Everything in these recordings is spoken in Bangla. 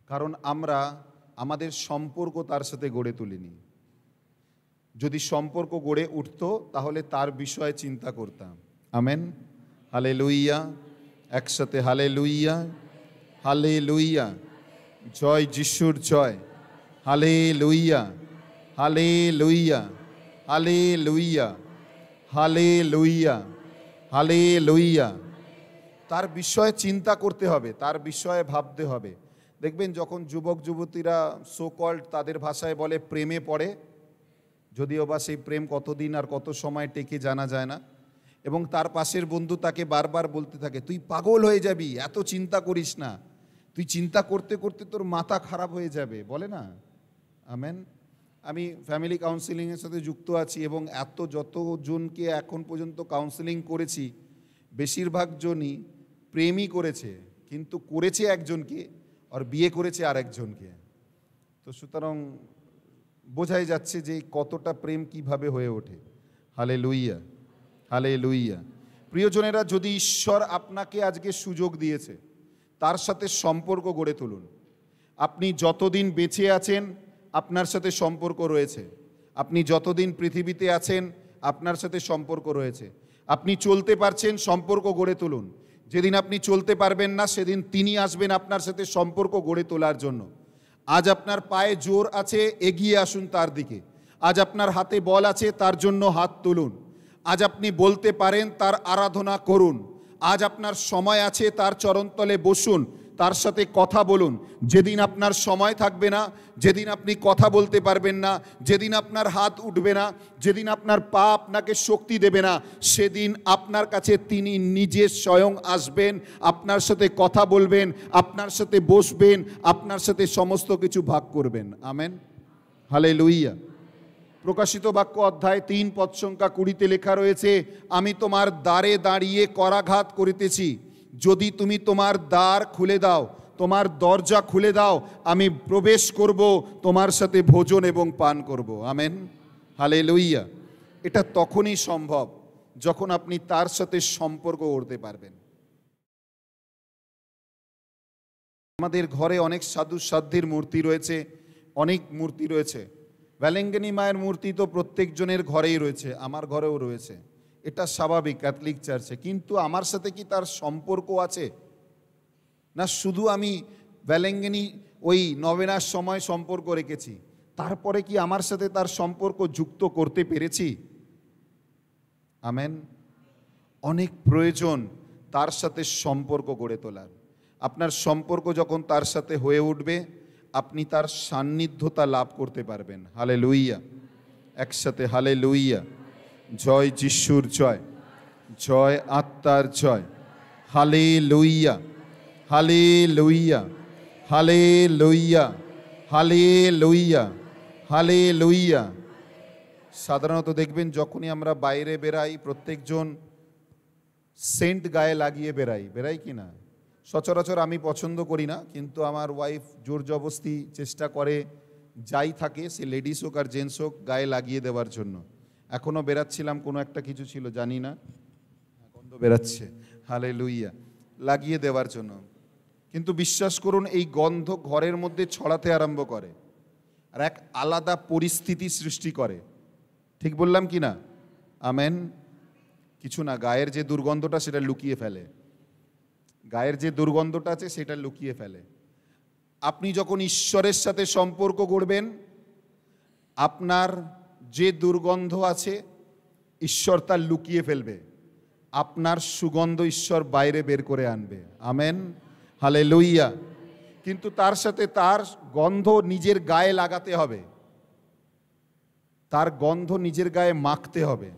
কারণ আমরা আমাদের সম্পর্ক তার সাথে গড়ে তুলিনি। যদি সম্পর্ক গড়ে উঠতো তাহলে তার বিষয়ে চিন্তা করতাম। আমেন, হালেলুইয়া, একসাথে হালেলুইয়া, হালেলুইয়া, জয় যিশুর জয়, hallelujah, hallelujah, hallelujah, hallelujah, hallelujah. তার বিষয়ে চিন্তা করতে হবে, তার বিষয়ে ভাবতে হবে। দেখবেন যখন যুবক যুবতীরা সো কল্ড তাদের ভাষায় বলে প্রেমে পড়ে, যদিও বা সেই প্রেম কতদিন আর কত সময় টেকে জানা যায় না, এবং তার পাশের বন্ধু তাকে বারবার বলতে থাকে তুই পাগল হয়ে যাবি, এত চিন্তা করিস না, তুই চিন্তা করতে করতে তোর মাথা খারাপ হয়ে যাবে, বলে না? আমেন। আমি ফ্যামিলি কাউন্সিলিংয়ের সাথে যুক্ত আছি এবং যতজনকে এখন পর্যন্ত কাউন্সিলিং করেছি বেশিরভাগ জনই প্রেমই করেছে, কিন্তু করেছে একজনকে আর বিয়ে করেছে আর একজনকে। তো সুতরাং বোঝাই যাচ্ছে যে কতটা প্রেম কিভাবে হয়ে ওঠে। Hallelujah, hallelujah. প্রিয়জনেরা, যদি ঈশ্বর আপনাকে আজকে সুযোগ দিয়েছে, তার সাথে সম্পর্ক গড়ে তুলুন। আপনি যতদিন বেঁচে আছেন আপনার সাথে সম্পর্ক রয়েছে, আপনি যতদিন পৃথিবীতে আছেন আপনার সাথে সম্পর্ক রয়েছে। আপনি চলতে পারছেন, সম্পর্ক গড়ে তুলুন। যেদিন আপনি চলতে পারবেন না সেদিন তিনি আসবেন আপনার সাথে সম্পর্ক গড়ে তোলার জন্য। আজ আপনার পায়ে জোর আছে, এগিয়ে আসুন তার দিকে। আজ আপনার হাতে বল আছে, তার জন্য হাত তুলুন। আজ আপনি বলতে পারেন, তার আরাধনা করুন। আজ আপনার সময় আছে, তার চরণতলে বসুন, তার সাথে কথা বলুন। যেদিন আপনার সময় থাকবে না, যেদিন আপনি কথা বলতে পারবেন না, যেদিন আপনার হাত উঠবে না, যেদিন আপনার পা আপনাকে শক্তি দেবে না, সেদিন আপনার কাছে তিনি নিজে স্বয়ং আসবেন, আপনার সাথে কথা বলবেন, আপনার সাথে বসবেন, আপনার সাথে সমস্ত কিছু ভাগ করবেন। Amen, hallelujah. প্রকাশিত বাক্য অধ্যায় 3 পদ সংখ্যা 20 লেখা রয়েছে, আমি তোমার দ্বারে দাঁড়িয়ে করাঘাত করিতেছি, যদি তুমি তোমার দ্বার খুলে দাও, তোমার দরজা খুলে দাও, আমি প্রবেশ করব, তোমার সাথে ভোজন এবং পান করব। Amen, hallelujah. এটা তখনই সম্ভব যখন আপনি তার সাথে সম্পর্ক গড়তে পারবেন। আমাদের ঘরে অনেক সাধু সাধ্যের মূর্তি রয়েছে, অনেক মূর্তি রয়েছে। ভ্যালেঙ্গিনী মায়ের মূর্তি তো প্রত্যেকজনের ঘরেই রয়েছে, আমার ঘরেও রয়েছে। এটা স্বাভাবিক ক্যাথলিক চার্চে। কিন্তু আমার সাথে কি তার সম্পর্ক আছে? না শুধু আমি ভ্যালেঙ্গিনী ওই নবেনার সময় সম্পর্ক রেখেছি, তারপরে কি আমার সাথে তার সম্পর্ক যুক্ত করতে পেরেছি? আমেন। অনেক প্রয়োজন তার সাথে সম্পর্ক গড়ে তোলার। আপনার সম্পর্ক যখন তার সাথে হয়ে উঠবে, আপনি তার সান্নিধ্যতা লাভ করতে পারবেন। হালেলুইয়া, একসাথে হালেলুইয়া। জয় যিশুর জয়, জয় আত্মার জয়, hallelujah, hallelujah, hallelujah, hallelujah, hallelujah. সাধারণত দেখবেন যখনই আমরা বাইরে বেরাই, প্রত্যেকজন সেন্ট গায়ে লাগিয়ে বেরাই কি না? সচরাচর আমি পছন্দ করি না, কিন্তু আমার ওয়াইফ জোর জবস্তি চেষ্টা করে, যাই থাকে সে লেডিস হোক আর জেন্টস হোক, গায়ে লাগিয়ে দেওয়ার জন্য। এখনও বেরাচ্ছিলাম, কোনো একটা কিছু ছিল জানি না, গন্ধ বেরাচ্ছে, হালেলুইয়া, লাগিয়ে দেওয়ার জন্য। কিন্তু বিশ্বাস করুন, এই গন্ধ ঘরের মধ্যে ছড়াতে আরম্ভ করে আর এক আলাদা পরিস্থিতি সৃষ্টি করে। ঠিক বললাম কি না? আমেন। কিছু না, গায়ের যে দুর্গন্ধটা সেটা লুকিয়ে ফেলে, গায়ের যে দুর্গন্ধটা আছে সেটা লুকিয়ে ফেলে। আপনি যখন ঈশ্বরের সাথে সম্পর্ক গড়বেন, আপনার যে দুর্গন্ধ আছে ঈশ্বর তা লুকিয়ে ফেলবে, আপনার সুগন্ধ ঈশ্বর বাইরে বের করে আনবে। Amen, hallelujah. কিন্তু তার সাথে তার গন্ধ নিজের গায়ে লাগাতে হবে, তার গন্ধ নিজের গায়ে মাখতে হবে।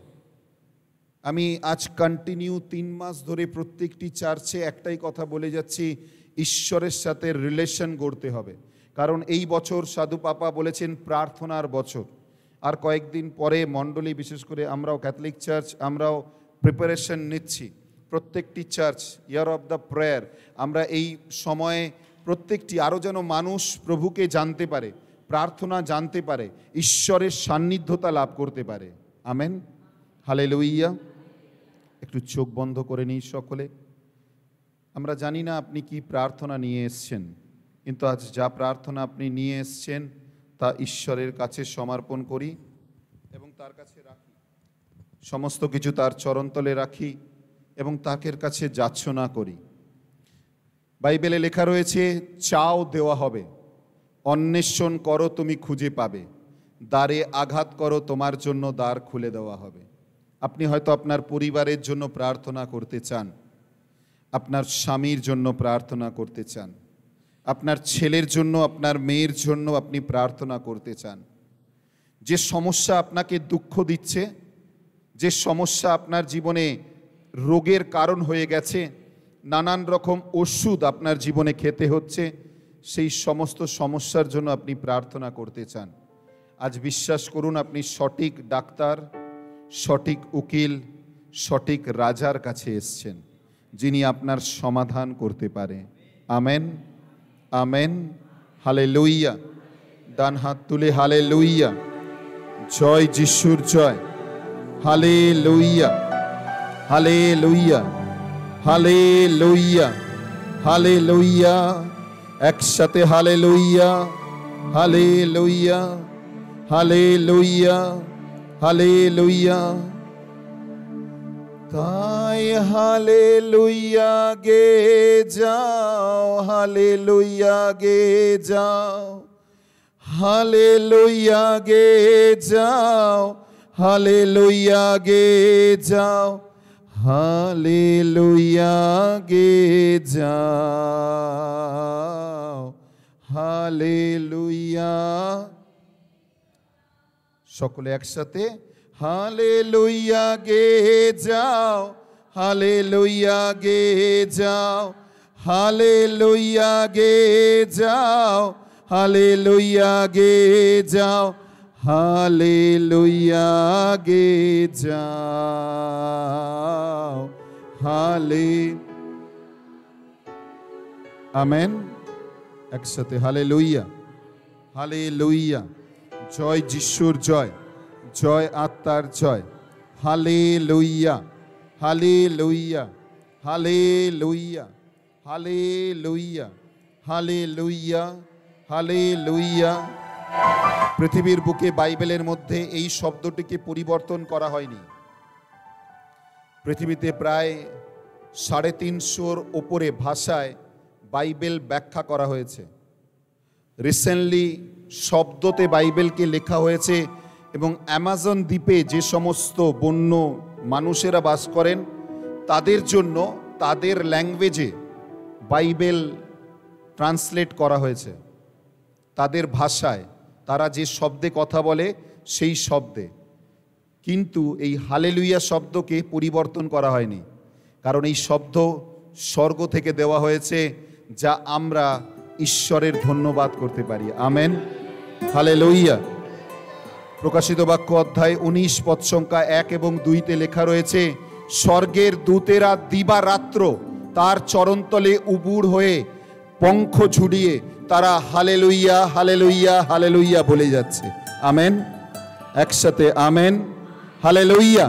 আমি আজ কন্টিনিউ 3 মাস ধরে প্রত্যেকটি চার্চে একটাই কথা বলে যাচ্ছি, ঈশ্বরের সাথে রিলেশন গড়তে হবে। কারণ এই বছর সাধু পাপা বলেছেন প্রার্থনার বছর। আর কয়েকদিন পরে মণ্ডলী, বিশেষ করে আমরাও ক্যাথলিক চার্চ, আমরাও প্রিপারেশন নিচ্ছি। প্রত্যেকটি church year of the prayer. আমরা এই সময়ে প্রত্যেকটি আরও যেন মানুষ প্রভুকে জানতে পারে, প্রার্থনা জানতে পারে, ঈশ্বরের সান্নিধ্যতা লাভ করতে পারে। Amen, hallelujah. একটু চোখ বন্ধ করে নিই সকলে। আমরা জানি না আপনি কি প্রার্থনা নিয়ে এসছেন, কিন্তু আজ যা প্রার্থনা আপনি নিয়ে এসছেন তা ঈশ্বরের কাছে সমর্পণ করি এবং তার কাছে রাখি, সমস্ত কিছু তার চরণতলে রাখি এবং তাকের কাছে যাচনা করি। বাইবেলে লেখা রয়েছে, চাও দেওয়া হবে, অন্বেষণ করো তুমি খুঁজে পাবে, দ্বারে আঘাত করো তোমার জন্য দ্বার খুলে দেওয়া হবে। আপনি হয়তো আপনার পরিবারের জন্য প্রার্থনা করতে চান, আপনার স্বামীর জন্য প্রার্থনা করতে চান, আপনার ছেলের জন্য, আপনার মেয়ের জন্য আপনি প্রার্থনা করতে চান। যে সমস্যা আপনাকে দুঃখ দিচ্ছে, যে সমস্যা আপনার জীবনে রোগের কারণ হয়ে গেছে, নানান রকম ওষুধ আপনার জীবনে খেতে হচ্ছে, সেই সমস্ত সমস্যার জন্য আপনি প্রার্থনা করতে চান। আজ বিশ্বাস করুন, আপনি সঠিক ডাক্তার, সঠিক উকিল, সঠিক রাজার কাছে এসছেন, যিনি আপনার সমাধান করতে পারে। Amen, amen, hallelujah. ডান হাত তুলে হালেলুইয়া, জয় যিশুর জয়, হালেলুইয়া, হালেলুইয়া, হালেলুইয়া, হালেলুইয়া। একসাথে হালেলুইয়া, হালেলুইয়া, হালেলুইয়া, হালেলুইয়া। তাই হালেলুইয়া গে যাও, হালেলুইয়া গে যাও, হালেলুইয়া গে যাও, হালেলুইয়া গে যাও, হালেলুইয়া গে যাও, হালেলুইয়া। সকলে একসাথে হালেলুইয়া গে যাও, হালেলুইয়া গে যাও, হালেলুইয়া গে যাও, হালেলুইয়া গে যাও, হালেলুইয়া গে যাও, হালে। আমেন। একসাথে হালেলুইয়া, হালেলুইয়া। জয় যিশুর জয়, জয় আত্মার জয়, hallelujah, hallelujah, hallelujah, hallelujah, hallelujah, hallelujah. পৃথিবীর বুকে বাইবেলের মধ্যে এই শব্দটিকে পরিবর্তন করা হয়নি। পৃথিবীতে প্রায় 350-র ওপরে ভাষায় বাইবেল ব্যাখ্যা করা হয়েছে। রিসেন্টলি শব্দতে বাইবেলকে লেখা হয়েছে এবং অ্যামাজন দ্বীপে যে সমস্ত বন্য মানুষেরা বাস করেন তাদের জন্য তাদের ল্যাঙ্গুয়েজে বাইবেল ট্রান্সলেট করা হয়েছে। তাদের ভাষায় তারা যে শব্দে কথা বলে সেই শব্দে, কিন্তু এই হালেলুইয়া শব্দকে পরিবর্তন করা হয়নি, কারণ এই শব্দ স্বর্গ থেকে দেওয়া হয়েছে, যা আমরা ঈশ্বরের ধন্যবাদ করতে পারি। Amen, hallelujah. প্রকাশিত বাক্য অধ্যায় 19 পদ সংখ্যা 1 এবং 2-তে লেখা রয়েছে, স্বর্গের দূতেরা দিবারাত্র তার চরণতলে উবুড় হয়ে পঙ্খ ঝুলিয়ে তারা হালেলুইয়া, হালেলুইয়া, হালেলুইয়া বলে যাচ্ছে। আমেন, একসাথে আমেন, হালেলুইয়া,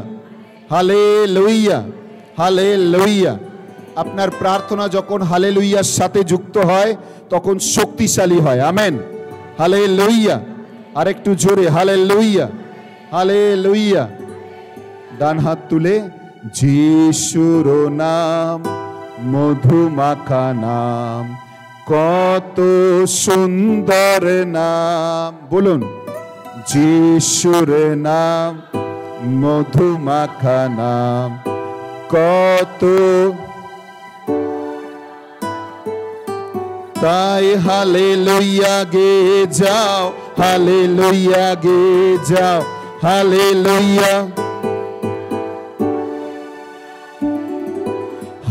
হালেলুইয়া, হালেলুইয়া। আপনার প্রার্থনা যখন হালেলুইয়ার সাথে যুক্ত হয় তখন শক্তিশালী হয়। Amen, hallelujah. আরেকটু জোরে হালেলুইয়া, হালেলুইয়া। ডান হাত তুলে, যিশুর নাম মধুমাখা নাম, কত সুন্দর নাম, বলুন, যিশুর নাম মধুমাখা নাম, কত। তাই হালেলুইয়া গে যাও, হালেলুইয়া গে যাও, হালেলুইয়া,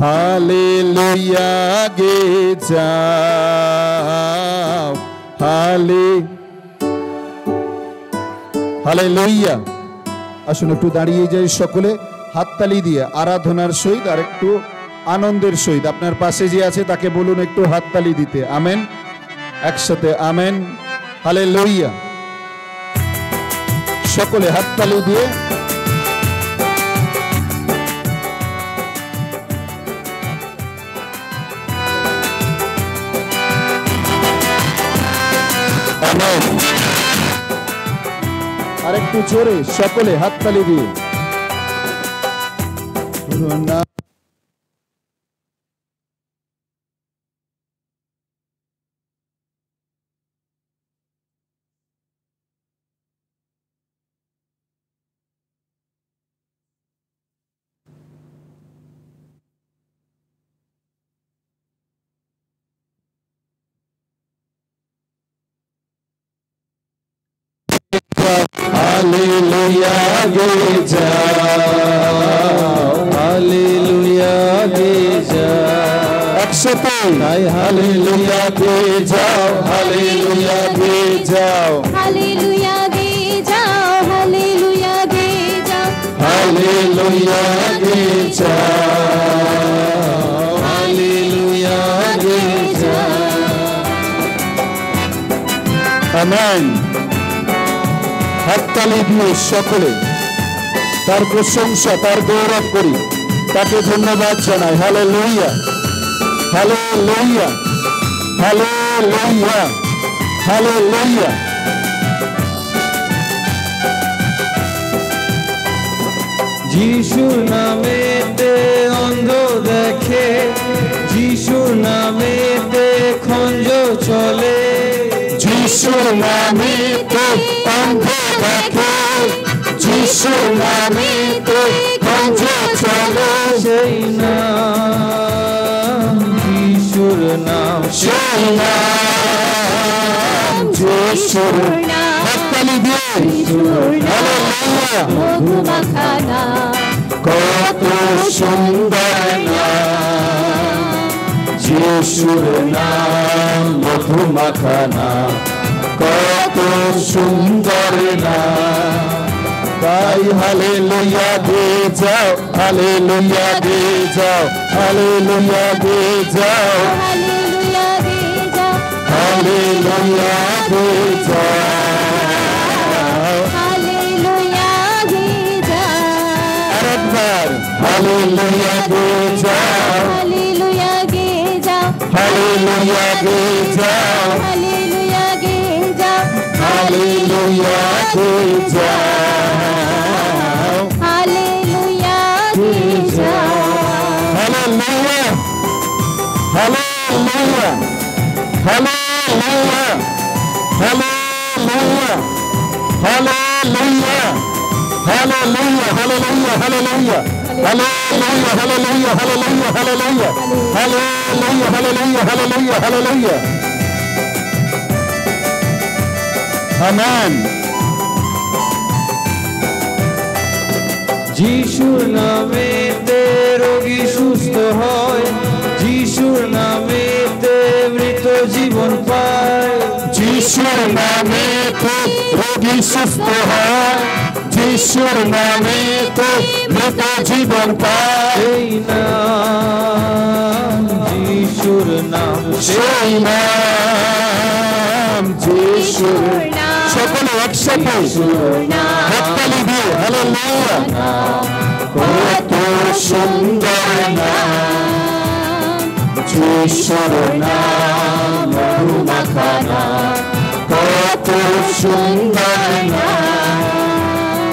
হালেলুইয়া গে যাও, হালেলুইয়া। আসুন একটু দাঁড়িয়ে যাই সকলে, হাততালি দিয়ে আরাধনার সহিত আর একটু আনন্দের সহিত আপনার পাশে যে আছে তাকে বলুন একটু হাততালি দিতে। আমেন, একসাথে আমেন, হালেলুইয়া। সকলে হাততালি দিয়ে আমেন। আরেকটু জোরে সকলে হাততালি দিয়ে না। हालेलुया गे जाओ, हालेलुया गे जाओ, একসাথে তাই হালেলুয়া গে যাও, হালেলুয়া গে যাও, হালেলুয়া গে যাও, হালেলুয়া গে যাও, হালেলুয়া গে যাও, হালেলুয়া গে যাও। আমেন। হাততালি দিয়ে সকলে তার প্রশংসা, তার গৌরব করি, তাকে ধন্যবাদ জানাই। Hallelujah, hallelujah, hallelujah, hallelujah. যিশুর নামেতে অন্ধ দেখে, যিশুর নামেতে খঞ্জ চলে, যিশুর নামেতে অন্ধ দেখে, যিশুর নামেতে খঞ্জ চলে, সেই নাম যিশুর নাম, সেই নাম যিশুর নাম। হাততালি দিয়ে হালেলুয়া। মধুমাখা নাম, কত সুন্দর নাম যিশুর নাম, মধুমাখা নাম, কত সুন্দর নাম। তাই হালেলুয়া গে যাও, হালেলুয়া গে যাও, হালেলুয়া গে যাও, হালেলুয়া গে যাও, হালেলুয়া গে যাও। হালেলুয়া গে যাও, আরেকবার হালেলুয়া গে যাও, হালেলুয়া গে যাও, হালেলুয়া গে যাও, হালেলুয়া গে যাও, হালেলুয়া গে যাও, হালেলুয়া গে যাও। Hallelujah, hallelujah, hallelujah, hallelujah, hallelujah, hallelujah, hallelujah, hallelujah, hallelujah, hallelujah, hallelujah, hallelujah, hallelujah, hallelujah, hallelujah, hallelujah. Amen. যিশুর নামেতে রোগী সুস্থ হয়, যিশুর নামেতে মৃত জীবন পায়, যিশুর নামেতে রোগী সুস্থ হয়, যিশুর নামেতে মৃত জীবন পায়, সেই নাম যিশুর নাম, সেই নাম যিশুর নাম। সকলে একসাথে হাততালি দিয়ে হালেলুয়া। কত সুন্দর নাম যিশুর নাম, মধুমাখা নাম, কত সুন্দর নাম।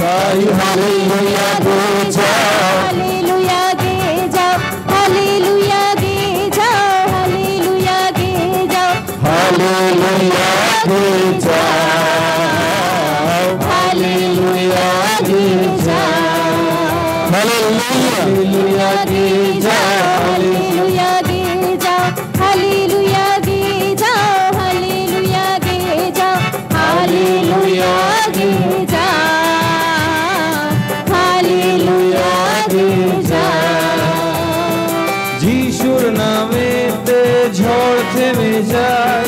তাই হালেলুয়া গে যাও, হালেলুয়া গে যাও, হালেলুয়া গে যাও, হালেলুয়া গে যাও, হালেলুয়া গে যাও, হালেলুয়া গে যাও, হালেলুয়া গে যাও, হালেলুয়া গে যাও, হালেলুয়া গে যাও, হালেলুয়া গে যাও, হালেলুয়া গে যাও, হালেলুয়া গে যাও। যিশুর নামেতে ঝড় থেমে যায়,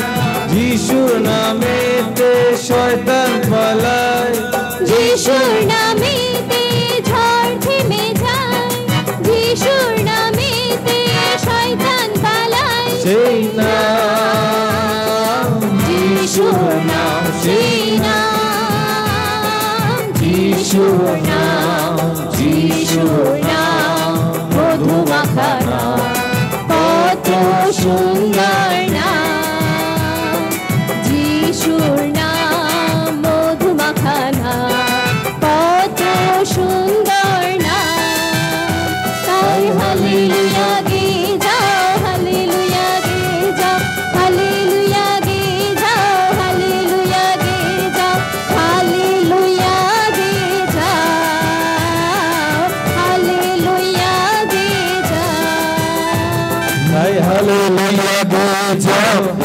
যিশুর নামেতে শয়তান পালায়, যিশুর নামেতে ঝড় থেমে যায়, যিশুর নামেতে শয়তান পালায়, সেই নাম যিশুর নাম, সেই নাম, যিশুর নাম, যিশুর নাম, মধুমাখা নাম, কত সুন্দর নাম, যিশুর নাম।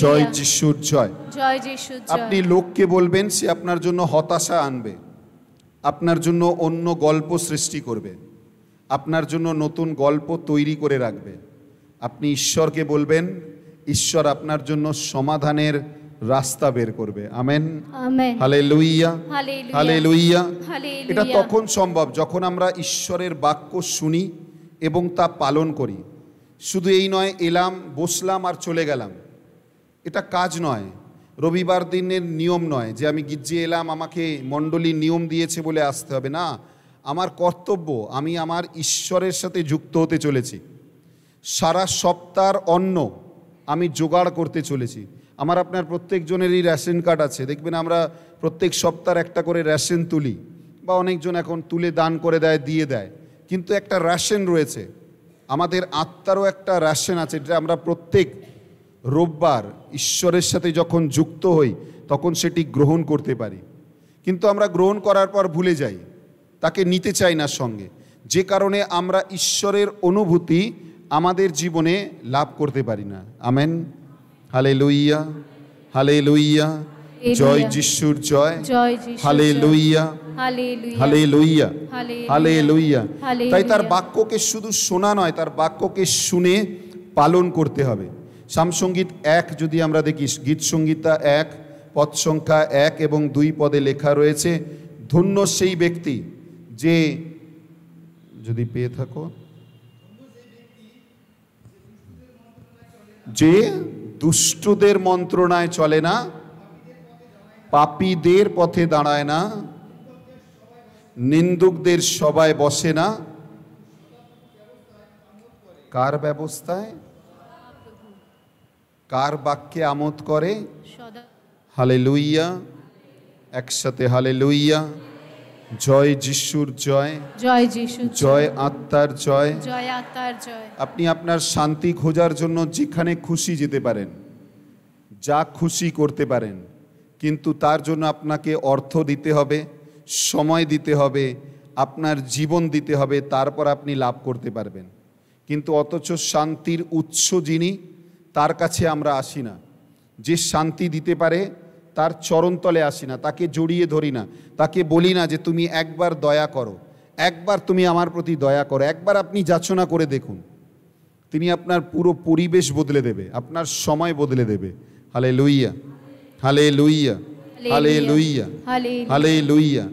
জয় যিশুর জয়। জয় যিশুর জয়। আপনি লোককে বলবেন, সে আপনার জন্য হতাশা আনবে, আপনার জন্য অন্য গল্প সৃষ্টি করবে, আপনার জন্য নতুন গল্প তৈরি করে রাখবে। আপনি ঈশ্বরকে বলবেন, ঈশ্বর আপনার জন্য সমাধানের রাস্তা বের করবে। Amen, amen. Hallelujah, hallelujah. Hallelujah. Hallelujah. এটা তখন সম্ভব যখন আমরা ঈশ্বরের বাক্য শুনি এবং তা পালন করি। শুধু এই নয়, এলাম, বসলাম আর চলে গেলাম, এটা কাজ নয়। রবিবার দিনের নিয়ম নয় যে আমি গির্জে এলাম, আমাকে মণ্ডলী নিয়ম দিয়েছে বলে আসতে হবে, না। আমার কর্তব্য, আমি আমার ঈশ্বরের সাথে যুক্ত হতে চলেছি। সারা সপ্তাহের অন্ন আমি জোগাড় করতে চলেছি। আমার আপনার প্রত্যেকজনেরই রেশন কার্ড আছে, দেখবেন আমরা প্রত্যেক সপ্তাহে একটা করে রেশন তুলি, বা অনেকজন এখন তুলে দান করে দেয়, দিয়ে দেয়, কিন্তু একটা রেশন রয়েছে। আমাদের আত্মারও একটা রেশন আছে, যেটা আমরা প্রত্যেক রোববার ঈশ্বরের সাথে যখন যুক্ত হই তখন সেটি গ্রহণ করতে পারি। কিন্তু আমরা গ্রহণ করার পর ভুলে যাই, তাকে নিতে চাই না সঙ্গে, যে কারণে আমরা ঈশ্বরের অনুভূতি আমাদের জীবনে লাভ করতে পারি না। Amen, hallelujah, hallelujah. জয় যিশুর জয়। জয় যিশুর জয়। Hallelujah, hallelujah. Hallelujah, hallelujah. Hallelujah. Hallelujah. তাই তার বাক্যকে শুধু শোনা নয়, তার বাক্যকে শুনে পালন করতে হবে। সামসঙ্গীত 1 যদি আমরা দেখি, গীত সংহিতা 1 পদ সংখ্যা 1 এবং 2 পদে লেখা রয়েছে, ধন্য সেই ব্যক্তি যে, যদি পেয়ে থাকো, যে দুষ্টদের মন্ত্রণায় চলে না, পাপীদের পথে দাঁড়ায় না, নিন্দুকদের সভায় বসে না, কার ব্যবস্থায়, কার বাক্যে আমোদ করে। সদা। হালেলুইয়া, একসাথে হালেলুইয়া। জয় যিশুর জয়। জয় যিশুর জয় আত্মার জয়। জয় আত্মার জয়। আপনি আপনার শান্তি খোঁজার জন্য যেখানে খুশি যেতে পারেন, যা খুশি করতে পারেন, কিন্তু তার জন্য আপনাকে অর্থ দিতে হবে, সময় দিতে হবে, আপনার জীবন দিতে হবে, তারপর আপনি লাভ করতে পারবেন। কিন্তু অথচ শান্তির উৎস যিনি, তার কাছে আমরা আসি না। যে শান্তি দিতে পারে তার চরণতলে আসি না, তাকে জড়িয়ে ধরি না, তাকে বলি না যে তুমি একবার দয়া করো, একবার তুমি আমার প্রতি দয়া করো। একবার আপনি যাচনা করে দেখুন, তিনি আপনার পুরো পরিবেশ বদলে দেবে, আপনার সময় বদলে দেবে। Hallelujah, hallelujah, hallelujah, hallelujah.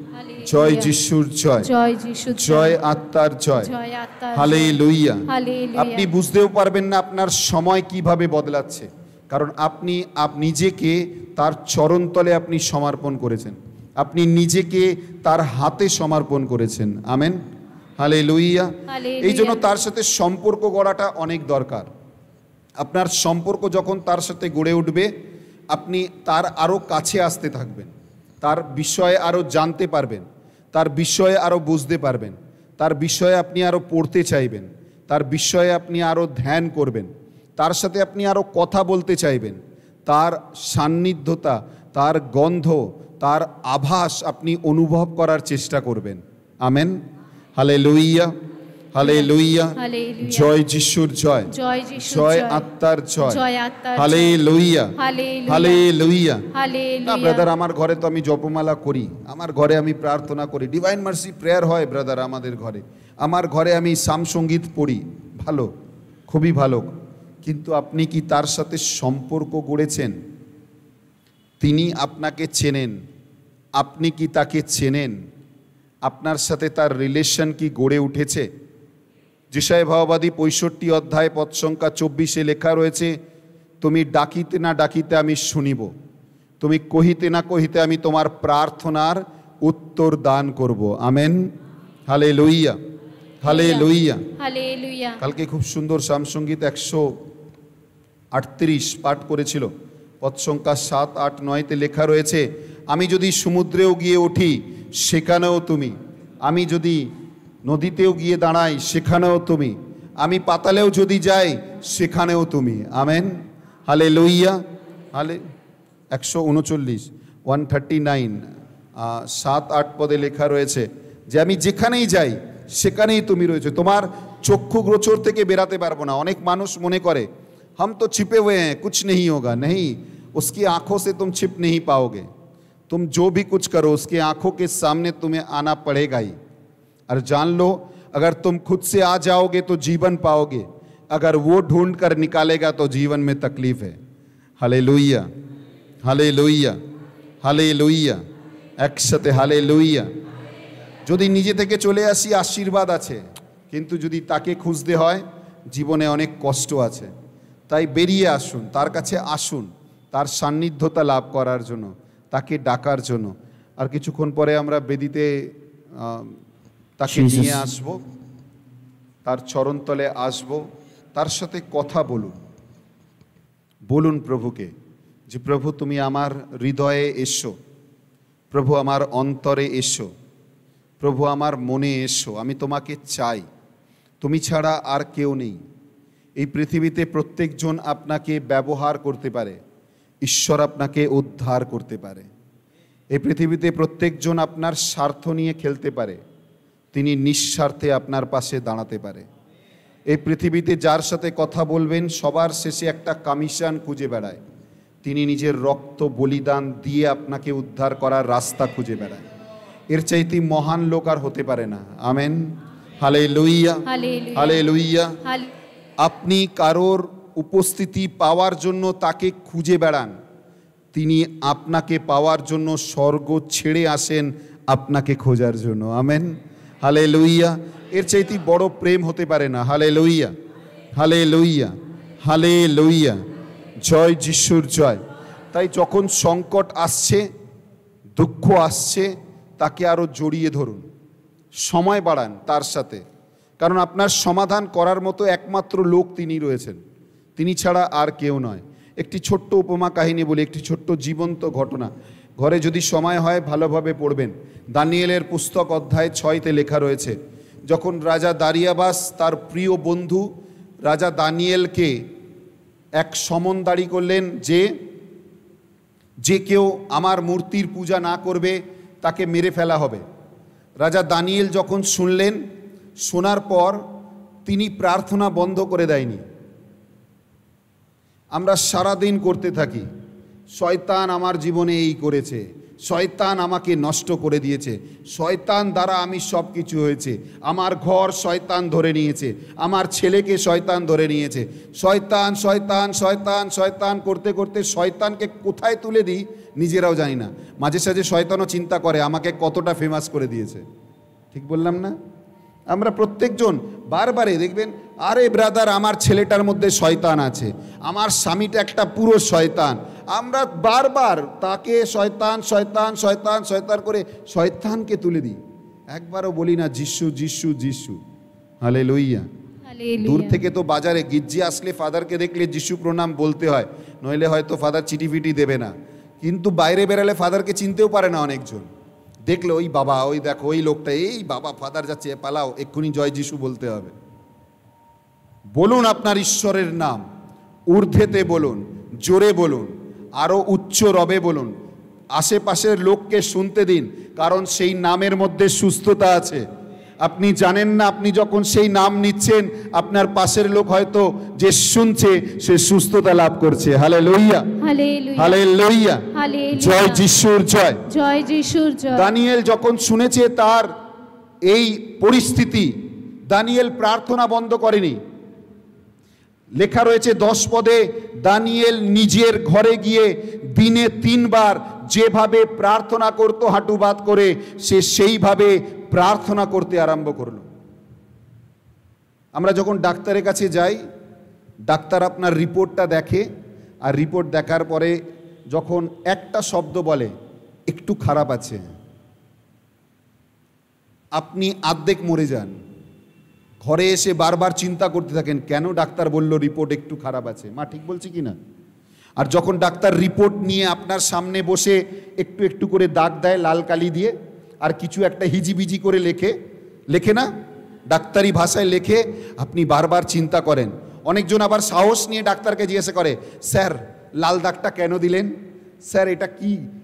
জয় যিশুর জয়। জয় যিশুর জয় আত্মার জয়। জয় আত্মার জয়। হালেলুইয়া। হালেলুয়া। আপনি বুঝতেও পারবেন না আপনার সময় কিভাবে বদলাচ্ছে, কারণ আপনি নিজেকে তার চরণতলে আপনি সমর্পণ করেছেন, আপনি নিজেকে তার হাতে সমর্পণ করেছেন। Amen, hallelujah. হালেলুয়া। এই জন্য তার সাথে সম্পর্ক গড়াটা অনেক দরকার। আপনার সম্পর্ক যখন তার সাথে গড়ে উঠবে, আপনি তার আরও কাছে আসতে থাকবেন, তার বিষয়ে আরও জানতে পারবেন, তার বিষয়ে আরও বুঝতে পারবেন, তার বিষয়ে আপনি আরও পড়তে চাইবেন, তার বিষয়ে আপনি আরও ধ্যান করবেন, তার সাথে আপনি আরও কথা বলতে চাইবেন, তার সান্নিধ্যতা, তার গন্ধ, তার আভাস আপনি অনুভব করার চেষ্টা করবেন। Amen, hallelujah, hallelujah. হালেলুয়া। জয় যিশুর জয়। জয় যিশুর জয় জয়। আত্মার জয়। জয় আত্মার জয়। Hallelujah, hallelujah. হালেলুইয়া। না হালেলুয়া। ব্রাদার, আমার ঘরে তো আমি জপমালা করি, আমার ঘরে আমি প্রার্থনা করি, ডিভাইন মার্সি প্রেয়ার হয় ব্রাদার আমাদের ঘরে, আমার ঘরে আমি সামসঙ্গীত পড়ি, ভালো, খুবই ভালো। কিন্তু আপনি কি তার সাথে সম্পর্ক গড়েছেন? তিনি আপনাকে চেনেন, আপনি কি তাকে চেনেন? আপনার সাথে তার রিলেশন কি গড়ে উঠেছে? যেসায় ভাববাদী 65 অধ্যায় পদ সংখ্যা 24 লেখা রয়েছে, তুমি ডাকিতে না ডাকিতে আমি শুনিব, তুমি কহিতে না কহিতে আমি তোমার প্রার্থনার উত্তর দান করব। Amen, hallelujah, hallelujah. হালেলুয়া। কালকে খুব সুন্দর সামসঙ্গীত 138 পাঠ করেছিল, পদ সংখ্যা 7, 8, 9-তে লেখা রয়েছে, আমি যদি সমুদ্রেও গিয়ে উঠি সেখানেও তুমি, আমি যদি নদীতেও গিয়ে দাঁড়াই সেখানেও তুমি, আমি পাতালেও যদি যাই সেখানেও তুমি। Amen, hallelujah. হালে 139, 139, 7-8 পদে লেখা রয়েছে যে আমি যেখানেই যাই সেখানেই তুমি রয়েছে। তোমার চক্ষু গোচর থেকে বেরাতে পারবো না। অনেক মানুষ মনে করে हम तो छिपे हुए हैं, कुछ नहीं होगा। नहीं, उसकी आंखों से तुम छिप नहीं पाओगे। तुम जो भी कुछ करो उसके आंखों के सामने तुम्हें आना पड़ेगा ही। और जान लो, अगर तुम खुद से आ जाओगे तो जीवन पाओगे, अगर वो ढूंढ कर निकालेगा तो जीवन में तकलीफ है। हालेलुया, हालेलुया, हालेलुया, একসাথে হালেলুয়া। যদি নিজে থেকে চলে আসি আশীর্বাদ আছে, কিন্তু যদি তাকে খুঁজতে হয় জীবনে অনেক কষ্ট আছে। তাই বেরিয়ে আসুন, তার কাছে আসুন, তার সান্নিধ্যতা লাভ করার জন্য, তাকে ডাকার জন্য। আর কিছুক্ষণ পরে আমরা বেদিতে তাকে নিয়ে আসব, তার চরণতলে আসব, তার সাথে কথা বলুন। বলুন প্রভুকে যে প্রভু তুমি আমার হৃদয়ে এসো, প্রভু আমার অন্তরে এসো, প্রভু আমার মনে এসো, আমি তোমাকে চাই, তুমি ছাড়া আর কেউ নেই। এই পৃথিবীতে প্রত্যেকজন আপনাকে ব্যবহার করতে পারে, ঈশ্বর আপনাকে উদ্ধার করতে পারে। এই পৃথিবীতে প্রত্যেকজন আপনার স্বার্থ নিয়ে খেলতে পারে, তিনি নিঃস্বার্থে আপনার পাশে দাঁড়াতে পারে। এই পৃথিবীতে যার সাথে কথা বলবেন সবার শেষে একটা কমিশন খুঁজে বেড়ায়, তিনি নিজের রক্ত বলিদান দিয়ে আপনাকে উদ্ধার করার রাস্তা খুঁজে বেড়ায়। এর চাইতে মহান লোক আর হতে পারে না। Amen, hallelujah, hallelujah. আপনি কারোর উপস্থিতি পাওয়ার জন্য তাকে খুঁজে বেড়ান, তিনি আপনাকে পাওয়ার জন্য স্বর্গ ছেড়ে আসেন আপনাকে খোঁজার জন্য। Amen, hallelujah. এর চাইতে বড় প্রেম হতে পারে না। Hallelujah, hallelujah, hallelujah. জয় যিশুর জয়। তাই যখন সংকট আসছে, দুঃখ আসছে, তাকে আরো জড়িয়ে ধরুন, সময় বাড়ান তার সাথে, কারণ আপনার সমাধান করার মতো একমাত্র লোক তিনি রয়েছেন, তিনি ছাড়া আর কেউ নয়। একটি ছোট্ট উপমা কাহিনী বলি, একটি ছোট্ট জীবন্ত ঘটনা। ঘরে যদি সময় হয় ভালোভাবে পড়বেন। দানিয়েলের পুস্তক অধ্যায় 6-তে লেখা রয়েছে, যখন রাজা দারিয়াবাস তার প্রিয় বন্ধু রাজা দানিয়েলকে এক সমনদারি করলেন যে কেউ আমার মূর্তির পূজা না করবে তাকে মেরে ফেলা হবে। রাজা দানিয়েল যখন শুনলেন, শোনার পর তিনি প্রার্থনা বন্ধ করে দেয়নি। আমরা সারা দিন করতে থাকি, শয়তান আমার জীবনে এই করেছে, শয়তান আমাকে নষ্ট করে দিয়েছে, শয়তান দ্বারা আমি সব কিছু হয়েছে, আমার ঘর শয়তান ধরে নিয়েছে, আমার ছেলেকে শয়তান ধরে নিয়েছে। শয়তান শয়তান শয়তান শয়তান করতে করতে শয়তানকে কোথায় তুলে দিই নিজেরাও জানি না। মাঝে সাঝে শয়তানও চিন্তা করে আমাকে কতটা ফেমাস করে দিয়েছে। ঠিক বললাম না? আমরা প্রত্যেকজন বারবারে দেখবেন, আরে ব্রাদার আমার ছেলেটার মধ্যে শয়তান আছে, আমার স্বামীটা একটা পুরো শয়তান। আমরা বারবার তাকে শয়তান শয়তান শয়তান শয়তান করে শয়তানকে তুলে দিই, একবারও বলি না যিশু যিশু যিশু। হালেলুয়া। দূর থেকে তো বাজারে গির্জে আসলে ফাদারকে দেখলে যিশু প্রণাম বলতে হয়, নইলে হয়তো ফাদার চিঠি ফিটি দেবে না। কিন্তু বাইরে বেরালে ফাদারকে চিনতেও পারে না অনেকজন। দেখলে ওই বাবা, ওই দেখো ওই লোকটা, এই বাবা ফাদার যাচ্ছে, পালাও, এক্ষুনি জয় যিশু বলতে হবে। বলুন আপনার ঈশ্বরের নাম, ঊর্ধ্বেতে বলুন, জোরে বলুন, আরো উচ্চ রবে বলুন, আশেপাশের লোককে শুনতে দিন, কারণ সেই নামের মধ্যে সুস্থতা আছে। আপনি জানেন না, আপনি যখন সেই নাম নিচ্ছেন আপনার পাশের লোক হয়তো যে শুনছে সে সুস্থতা লাভ করছে। হালেলুয়া, হালেলুয়া, জয় যিশুর জয়, জয় যিশুর জয়। দানিয়েল যখন শুনেছে তার এই পরিস্থিতি, দানিয়েল প্রার্থনা বন্ধ করেনি। লেখা রয়েছে 10 পদে, দানিয়েল নিজের ঘরে গিয়ে দিনে 3 বার যেভাবে প্রার্থনা করত হাঁটু বাত করে, সে সেইভাবে প্রার্থনা করতে আরম্ভ করলো। আমরা যখন ডাক্তারের কাছে যাই, ডাক্তার আপনার রিপোর্টটা দেখে, আর রিপোর্ট দেখার পরে যখন একটা শব্দ বলে একটু খারাপ আছে, আপনি অর্ধেক মরে যান। ঘরে এসে বারবার চিন্তা করতে থাকেন, কেন ডাক্তার বলল রিপোর্ট একটু খারাপ আছে, মা ঠিক বলছি কি না? আর যখন ডাক্তার রিপোর্ট নিয়ে আপনার সামনে বসে একটু একটু করে দাগ দেয় লাল কালি দিয়ে, আর কিছু একটা হিজিবিজি করে লেখে না, ডাক্তারি ভাষায় লেখে, আপনি বারবার চিন্তা করেন। অনেকজন আবার সাহস নিয়ে ডাক্তারকে জিজ্ঞাসা করে, স্যার লাল দাগটা কেন দিলেন, স্যার এটা কি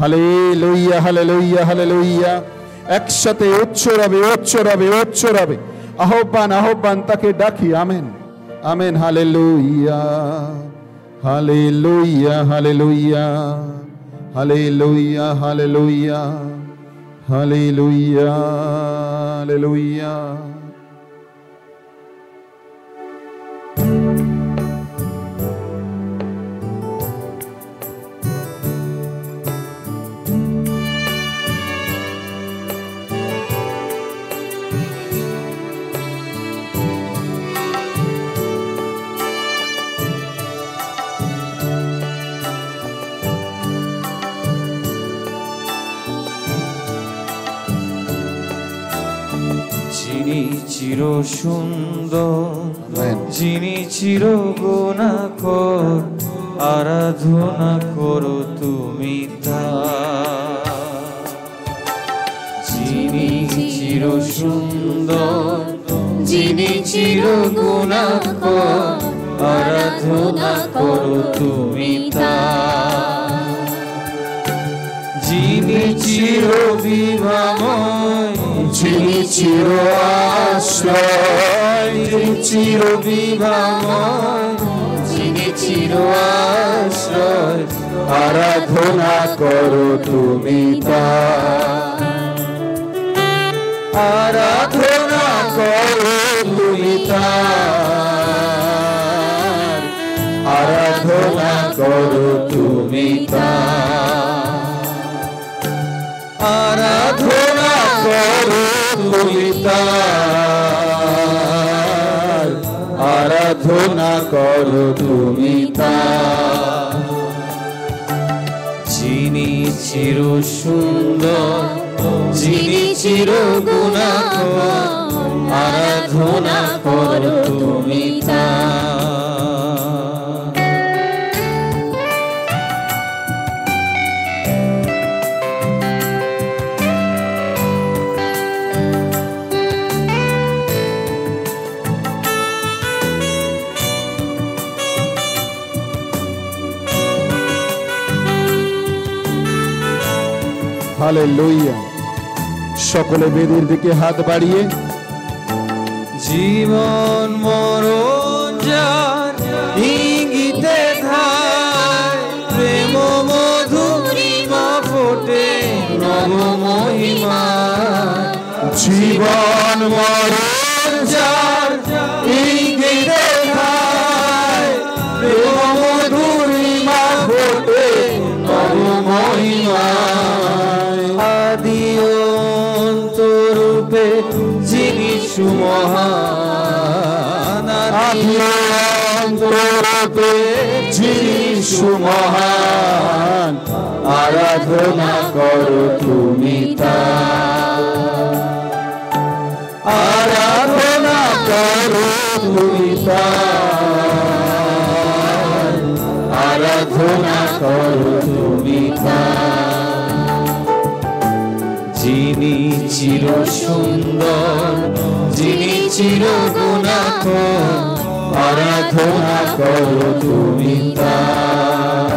হালেলুয়া, হালেলুয়া, হালেলুয়া। একসাথে উচ্চরবে উচ্চরবে উচ্চরবে আহ্বান আহ্বান তাকে ডাকি। Amen amen. Hallelujah, hallelujah, hallelujah, hallelujah, hallelujah, hallelujah, hallelujah. যিনি চির সুন্দর, আমেন। যিনি চির গুণাকর, আরাধনা করো তুমি তার। যিনি চির সুন্দর, যিনি চির গুণাকর, আরাধনা করো তুমি তার। যিনি চির বিভাময়, যিনি চির আশ্রয়, যিনি চির বিভাময়, যিনি চির আশ্রয়, আরাধনা করো তুমি তার। আরাধনা করো তুমি তার, আরাধনা করো তুমি তার, আরাধনা করো তুমি তার, আরাধনা করো তুমি তার। যিনি চির সুন্দর, যিনি চির গুণাকর, আরাধনা করো তুমি তার। হালেলুয়া। সকলে বেদির দিকে হাত বাড়িয়ে জীবন মরণ যার ইঙ্গিতে ধার, প্রেম মধুরিমা ফোটে নব মহিমা। জীবন মরণ যার ইঙ্গিতে ধার, প্রেম মধুরিমা ফোটে নব মহিমা। আদি অন্তরূপে যিনি সুমহান, আদি অন্তরূপে যিনি সুমহান, আরাধনা করো তুমি তার। আরাধনা করো তুমি তার, আরাধনা করো তুমি তার। যিনি চির সুন্দর, যিনি চির গুণাকর, আরাধনা করো তুমি তার।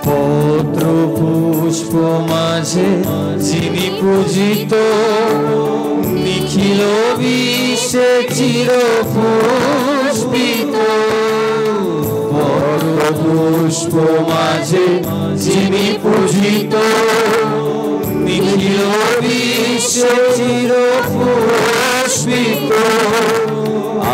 পত্র পুষ্প মাঝে যিনি পূজিত, নিখিল বিশ্বে চির পুষ্পিত। পত্র পুষ্প মাঝে যিনি পূজিত, নিখিল বিশ্বে চির পুষ্পিত।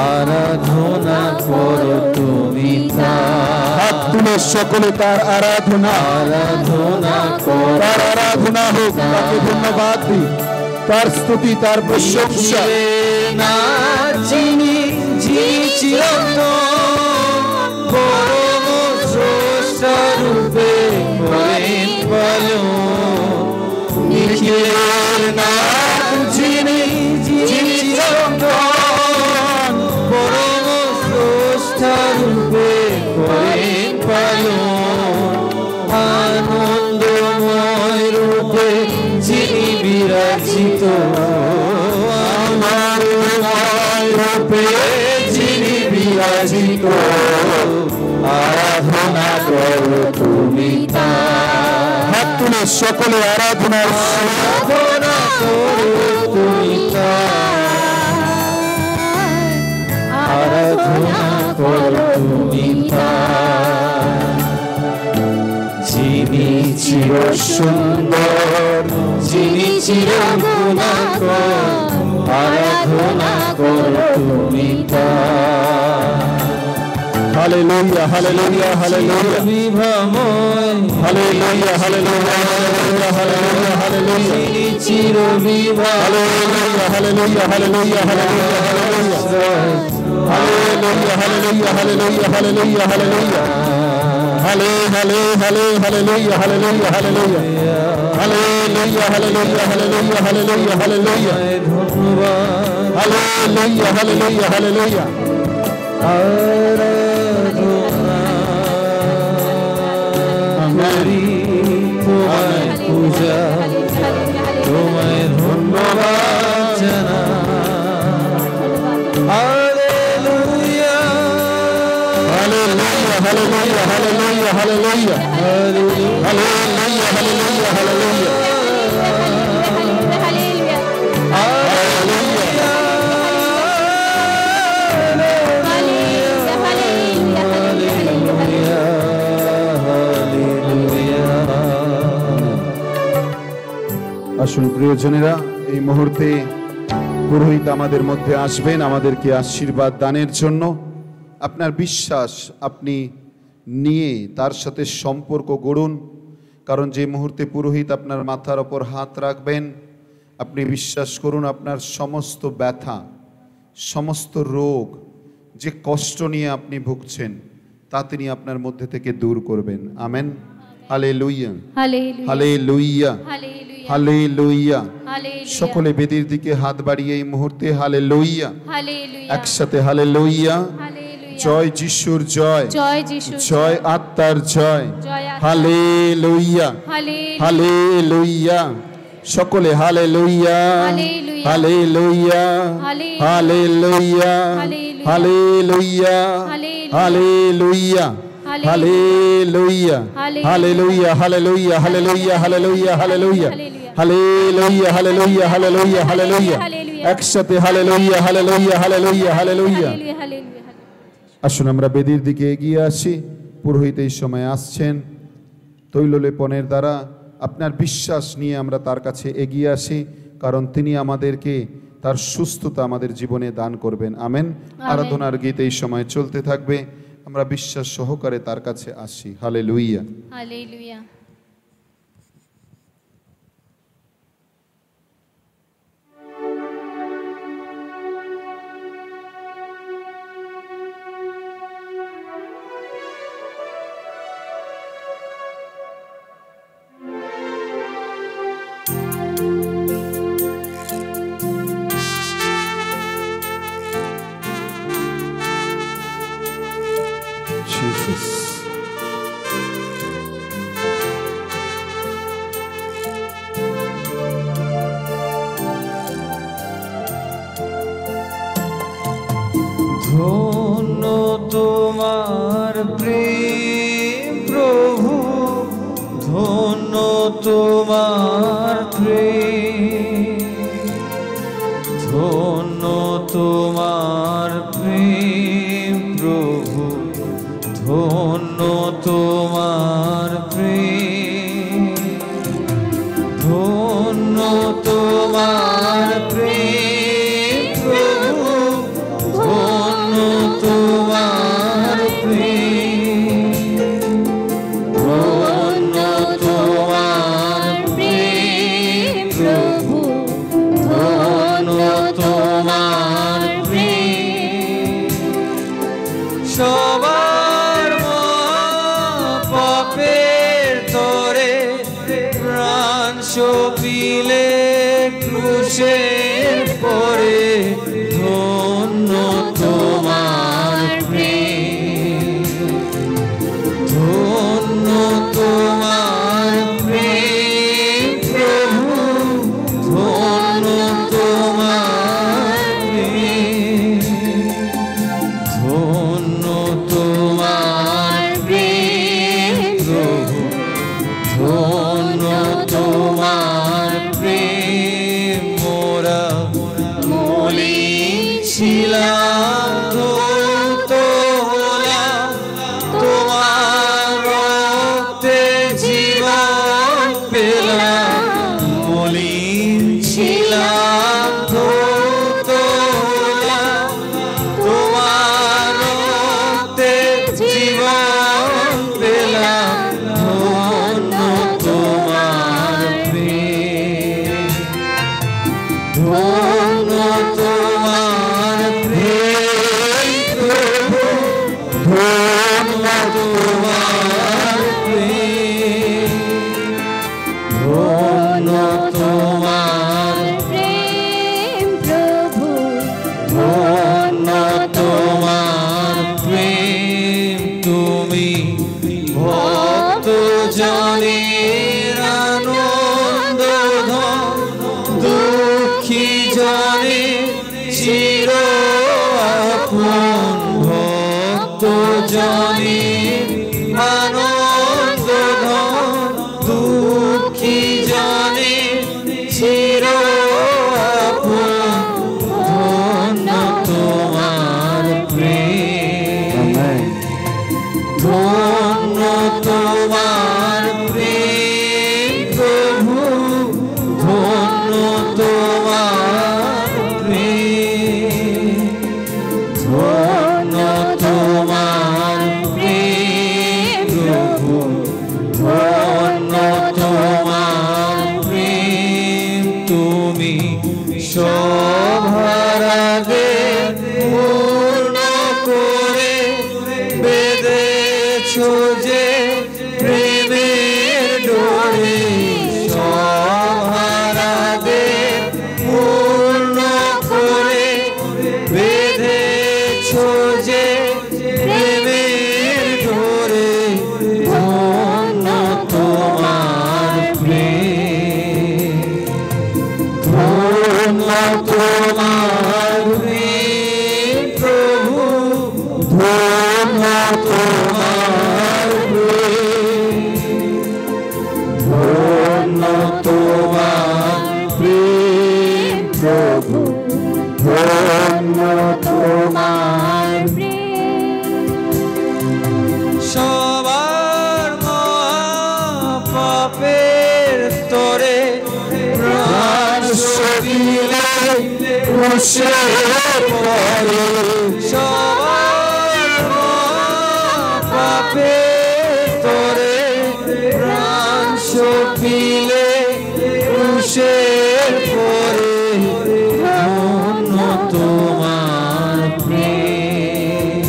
আরাধনা করো তুমি তার। হাত তুলে সকলে তার আরাধনা, আরাধনা করো, তার আরাধনা হোক। তাকে ধন্যবাদ দিই, তার স্তুতি, তার প্রশংসা। না যিনি যিনি চিরন্তন, পরম স্রষ্টা রূপে করেন পালন। নিখিলের নাথ যিনি যিনি চিরন্তন, পরম স্রষ্টা রূপে করেন পালন। আনন্দময় রূপে যিনি বিরাজিত, আনন্দময় রূপে যিনি বিরাজিত। আরাধনা করো তুমি তার, সকলে আরাধনার আরাধনা করো তুমি তার, আরাধনা করো তুমি তার। যিনি চির সুন্দর, যিনি চির গুণাকর, আরাধনা করো তুমি তার। হালেলুয়া হালেলুয়া হালেলুয়া বিভাময়, হালেলুয়া হালেলুয়া হালেলুয়া হালেলুয়া যিনি চির বিভা, hallelujah hallelujah hallelujah hallelujah hallelujah hallelujah hallelujah hallelujah hallelujah হালে হালে হালে hallelujah hallelujah hallelujah hallelujah hallelujah hallelujah hallelujah hallelujah ধন্যবাদ। হালেলুয়া হালেলুয়া হালেলুয়া আরাধনা করি তোমায় পূজা, তোমায় ধন্যবাদ জানাই। Hallelujah hallelujah hallelujah hallelujah hallelujah hallelujah hallelujah hallelujah আসুন প্রিয়জনেরা, এই মুহূর্তে পুরোহিত আমাদের মধ্যে আসবেন আমাদেরকে আশীর্বাদ দানের জন্য। আপনার বিশ্বাস আপনি নিয়ে তার সাথে সম্পর্ক গড়ুন, কারণ যে মুহূর্তে পুরোহিত আপনার মাথার ওপর হাত রাখবেন, আপনি বিশ্বাস করুন আপনার সমস্ত ব্যথা, সমস্ত রোগ, যে কষ্ট নিয়ে আপনি ভুগছেন, তা তিনি আপনার মধ্যে থেকে দূর করবেন। আমেন। Hallelujah hallelujah hallelujah. সকলে বেদির দিকে হাত বাড়িয়ে এই মুহূর্তে হালেলুয়া, একসাথে হালেলুয়া। জয় যিশুর জয়, জয় আত্মার জয়, হালেলুয়া হালেলুয়া। সকলে hallelujah hallelujah hallelujah hallelujah hallelujah hallelujah hallelujah hallelujah hallelujah hallelujah hallelujah hallelujah hallelujah hallelujah hallelujah. একসাথে হালেলুয়া হালেলুয়া হালেলুয়া হালেলুয়া। আসুন আমরা বেদির দিকে এগিয়ে আসি। পুরোহিত এই সময় আসছেন। তৈললেপনের দ্বারা আপনার বিশ্বাস নিয়ে আমরা তার কাছে এগিয়ে আসি, কারণ তিনি আমাদেরকে তার সুস্থতা আমাদের জীবনে দান করবেন। আমেন। আরাধনার গীত এই সময় চলতে থাকবে, আমরা বিশ্বাস সহকারে তার কাছে আসি। Hallelujah hallelujah. Jesus. ধন্য তোমার প্রেম প্রভু, ধন্য তোমার প্রেম, ধন্য তোমার প্রেম প্রভু, ধন্য তোমার প্রেম, ধন্য তোমার প্রেম প্রভু, ধন্য তোমার প্রেম, ধন্য তোমার প্রেম প্রভু, ধন্য তোমার প্রেম। সবার পাপের তরে প্রাণ সপিলে ক্রুশের পরে, ধন্য তোমার প্রেম, ধন্য তোমার প্রেম প্রভু, ধন্য তোমার প্রেম, ধন্য তোমার প্রেম প্রভু, ধন্য তুমি সভারাগে পূর্ণ করে বেঁধেছো যে প্রেমের ডোরে সভারাগে পূর্ণ করে বেঁধেছো যে প্রেমের ডোরে ধন্য তোমার প্রেম ধন্য তোমার প্রেম প্রভু ধন্য তোমার প্রেম ধন্য তোমার প্রেম প্রভু ধন্য তোমার সবার পাপের তরে প্রাণ সবিলে ক্রুশের পরে সবার পাপের তরে প্রাণ সবিলে ক্রুশের পরে ধন্য তোমার প্রেম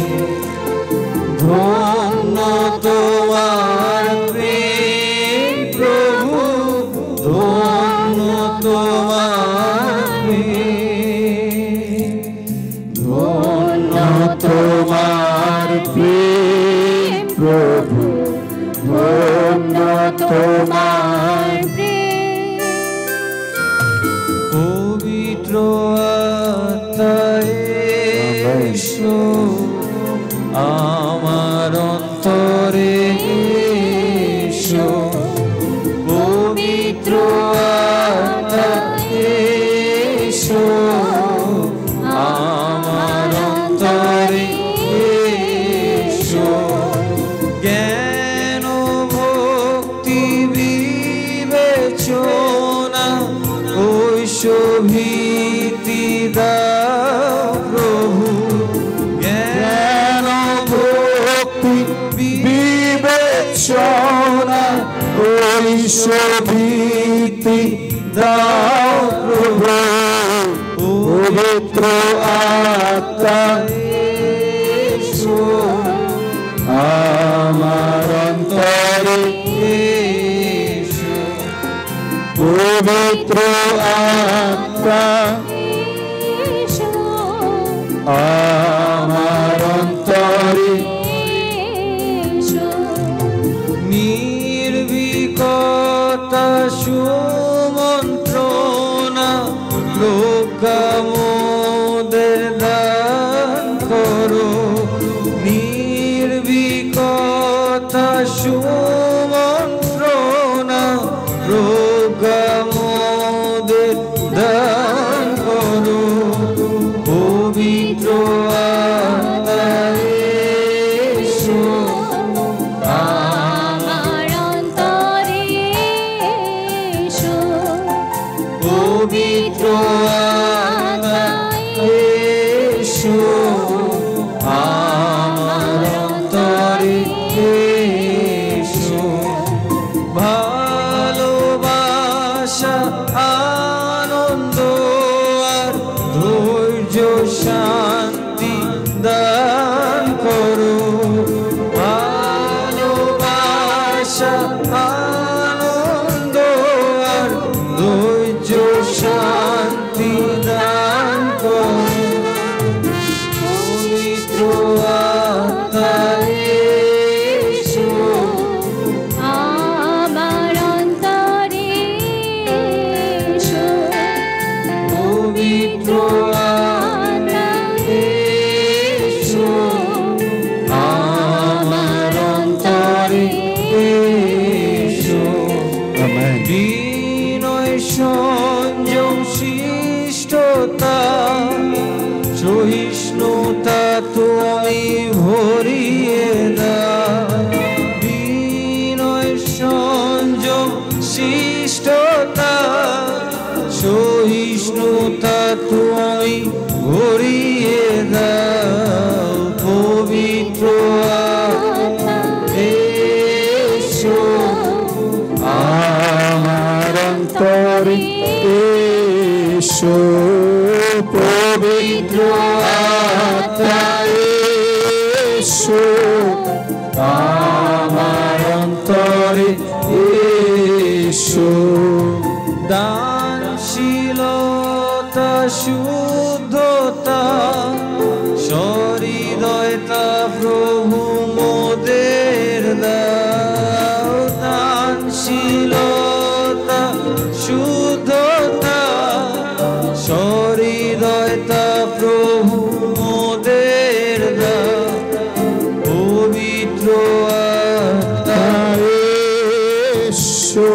ধন্য তোমার প্রেম প্রভু ধন্য তোমার প্রেম ধন্য তোমার প্রেম প্রভু ধন্য তোমার পবিত্র আত্মায় এসো আমার অন্তরে এসো পবিত্র আত্মায় এসো আমার অন্তরে এসো জ্ঞান ভক্তি বিবেচনা ঐশ্বভীতি দাও প্রভু জ্ঞান ভক্তি বিবেচনা ঐশ্বভীতি দাও প্রভু পবিত্র আত্মা এসো আমার অন্তরে এসো পবিত্র আত্মা আমার অন্তরে নির্বিকতা সুমন্ত্রণা লোকামোদের দান করো নির্বিকতা সুমন্ত্রণা লোকামোদের দান করো পবিত্র আত্মায় এসো আমার অন্তরে এসো পবিত্র আত্মায় এসো আমার অন্তরে এসো ভালোবাসা আনন্দ আর ধৈর্য শান্তি দান করো ভালোবাসা আনন্দ আর ধৈর্য শান্তি দান করো পবিত্র আত্মায় এসো আমার অন্তরে এসো পবিত্র আত্মায় এসো আমার অন্তরে এসো বিনয় সংযম শিষ্টতা সহিষ্ণুতা তুমি ভরিয়ে দাও বিনয় সংযম শিষ্টতা সহিষ্ণুতা তুমি ভরিয়ে দাও পবিত্র আত্মায় এসো আমার অন্তরে এসো পবিত্র আত্মা এসো আমার অন্তরে এসো। দানশীলতা শুদ্ধতা সহৃদয়তা প্রভু মোদের দাও। দানশীলতা শুদ্ধতা সহৃদয়তা প্রভু মোদের দাও। পবিত্র আত্মা এসো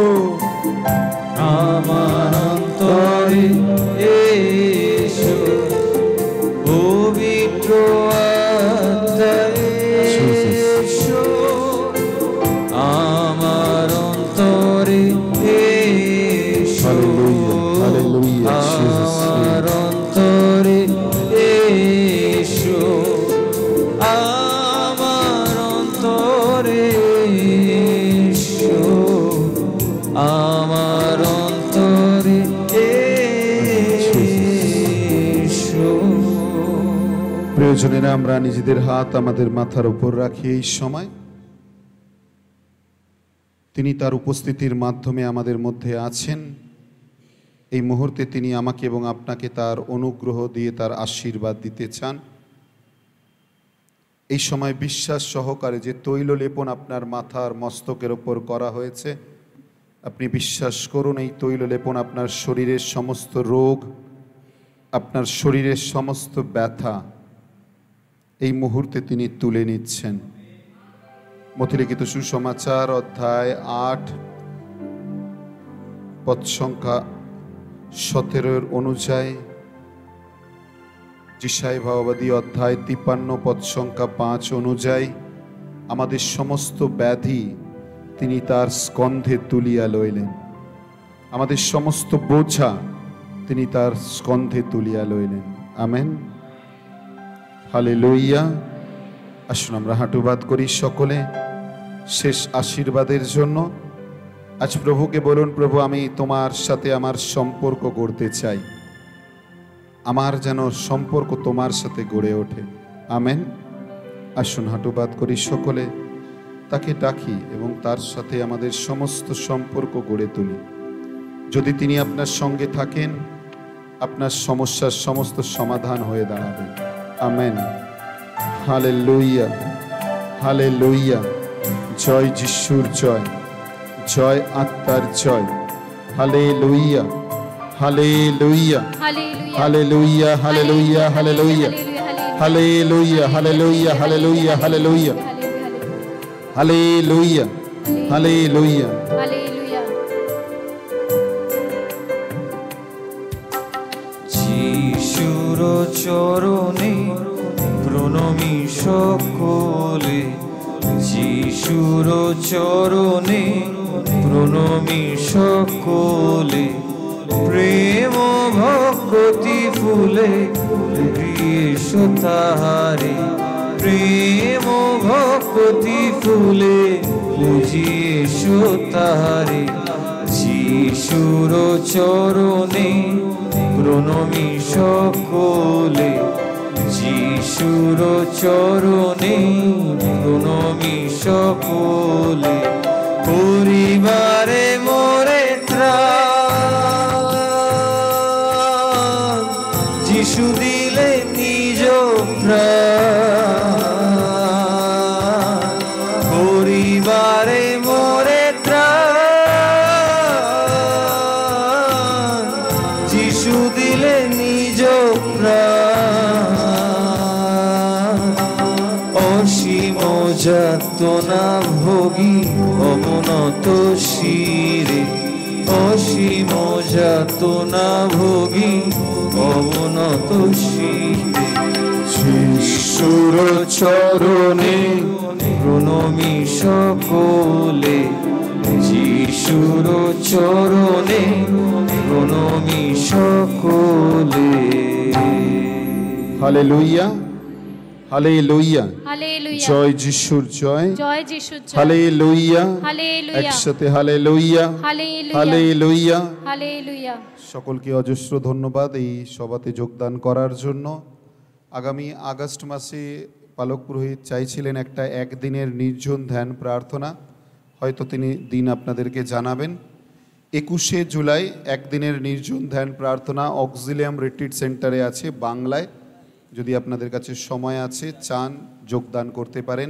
আমার অন্তরে এসো। পবিত্র আত্মা এসো আমার অন্তরে এসো। Hallelujah, Jesus. আমার অন্তরে এসো। আমার অন্তরে এসো। আমার অন্তরে এসো। প্রয়োজনেরা আমরা নিজেদের হাত আমাদের মাথার উপর রাখি এই সময়। তিনি তার উপস্থিতির মাধ্যমে আমাদের মধ্যে আছেন। এই মুহূর্তে তিনি আমাকে এবং আপনাকে তার অনুগ্রহ দিয়ে তার আশীর্বাদ দিতে চান। এই সময় বিশ্বাস সহকারে যে তৈল লেপন আপনার মাথার মস্তকের ওপর করা হয়েছে, আপনি বিশ্বাস করুন এই তৈল লেপন আপনার শরীরের সমস্ত রোগ, আপনার শরীরের সমস্ত ব্যথা এই মুহূর্তে তিনি তুলে নিচ্ছেন। মথিলিখিত সুসমাচার অধ্যায় 8 পদ সংখ্যা 17 অনুযায়ী, যিশায় ভাববাদী অধ্যায় 53 পদ সংখ্যা 5 অনুযায়ী আমাদের সমস্ত ব্যাধি তিনি তার স্কন্ধে তুলিয়া লইলেন। আমাদের সমস্ত বোঝা তিনি তার স্কন্ধে তুলিয়া লইলেন। Amen, hallelujah. আসুন আমরা হাঁটুবাদ করি সকলে শেষ আশীর্বাদের জন্য। আজ প্রভুকে বলুন, প্রভু আমি তোমার সাথে আমার সম্পর্ক গড়তে চাই, আমার যেন সম্পর্ক তোমার সাথে গড়ে ওঠে। আমেন। আসুন হাঁটুবাদ করি সকলে, তাকে ডাকি এবং তার সাথে আমাদের সমস্ত সম্পর্ক গড়ে তুলি। যদি তিনি আপনার সঙ্গে থাকেন, আপনার সমস্যার সমস্ত সমাধান হয়ে দাঁড়াবে। Amen, hallelujah, hallelujah. জয় যিশুর জয়, জয় আত্মার জয়। Hallelujah, hallelujah, hallelujah, hallelujah, hallelujah, hallelujah, hallelujah, hallelujah, hallelujah, hallelujah, hallelujah. যিশুর চরণে প্রণমী সকলে, যিশুর চরণে প্রণমী সকলে। প্রেম ভক্তি ফুলে প্রিয়েশো তাহারে, প্রেম ভক্তি ফুলে বুঝিয়েশো তাহারে। যিশুর চরণে প্রণমী সকলে, যিশুর চরণে প্রণমী সকলে। পরিবারে মোরে ত্রাণ, যিশু দিলে নিজ প্রাণ। পরিবারে মোরে ত্রাণ, যিশু দিলে নিজ প্রাণ। অসীম যাতনা ভোগী অবনত শিরে, অসীম যাতনা ভোগী অবনত শিরে। যিশুর চরণে প্রণমী সকলে, যিশুর চরণে প্রণমী সকলে। হালেলুইয়া, হালেলুয়া, হালেলুয়া, জয় যিশুর জয়, জয় যিশুর জয়, হালেলুয়া, হালেলুয়া, একসাথে হালেলুয়া, হালেলুয়া, হালেলুয়া। হালেলুয়া। সকলকে অজস্র ধন্যবাদ এই সভাতে যোগদান করার জন্য। আগামী আগস্ট মাসে পালক পুরোহিত চাইছিলেন একটা একদিনের নির্জন ধ্যান প্রার্থনা, হয়তো তিনি দিন আপনাদেরকে জানাবেন। 21শে জুলাই একদিনের নির্জন ধ্যান প্রার্থনা অক্সিলিয়াম রিট্রিট সেন্টারে আছে বাংলায়। যদি আপনাদের কাছে সময় আছে, চান, যোগদান করতে পারেন,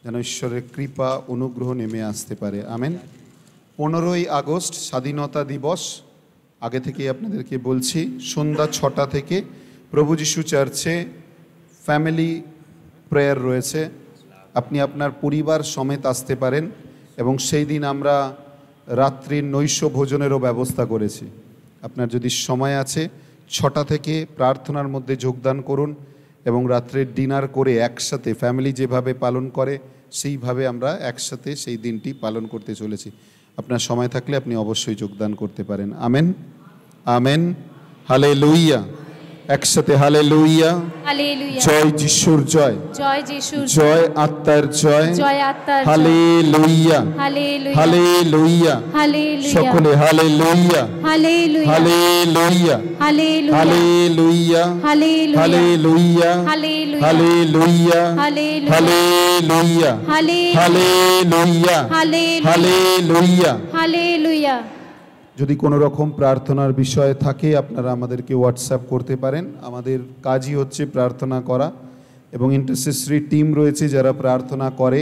যেন ঈশ্বরের কৃপা অনুগ্রহ নেমে আসতে পারে। আমেন। 15ই আগস্ট স্বাধীনতা দিবস, আগে থেকেই আপনাদেরকে বলছি, সন্ধ্যা 6টা থেকে প্রভু যিশু চার্চে ফ্যামিলি প্রেয়ার রয়েছে। আপনি আপনার পরিবার সমেত আসতে পারেন এবং সেই দিন আমরা রাত্রির নৈশ ভোজনেরও ব্যবস্থা করেছি। আপনার যদি সময় আছে 6টা থেকে প্রার্থনার মধ্যে যোগদান করুন এবং রাত্রের ডিনার করে একসাথে ফ্যামিলি যেভাবে পালন করে সেইভাবে আমরা একসাথে সেই দিনটি পালন করতে চলেছি। আপনার সময় থাকলে আপনি অবশ্যই যোগদান করতে পারেন। আমেন, আমেন, হালেলুয়া, একসাথে হালেলুয়া, হালেলুয়া, জয় যিশুর জয়, জয় যিশুর জয় আত্মার জয়, জয় আত্মার জয়, হালেলুয়া, হালেলুয়া, হালেলুয়া, হালেলুয়া, সকলে hallelujah, hallelujah, hallelujah, hallelujah, hallelujah, hallelujah, hallelujah, hallelujah, hallelujah, hallelujah, hallelujah, hallelujah, hallelujah. Hallelujah. যদি কোনো রকম প্রার্থনার বিষয় থাকে আপনারা আমাদেরকে হোয়াটসঅ্যাপ করতে পারেন। আমাদের কাজই হচ্ছে প্রার্থনা করা এবং ইন্টারসেসরি টিম রয়েছে যারা প্রার্থনা করে,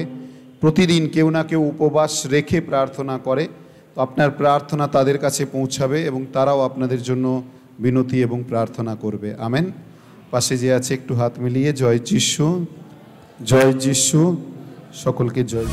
প্রতিদিন কেউ না কেউ উপবাস রেখে প্রার্থনা করে। তো আপনার প্রার্থনা তাদের কাছে পৌঁছাবে এবং তারাও আপনাদের জন্য বিনতি এবং প্রার্থনা করবে। আমেন। পাশে যে আছে একটু হাত মিলিয়ে জয় যিশু, জয় যিশু, সকলকে জয়।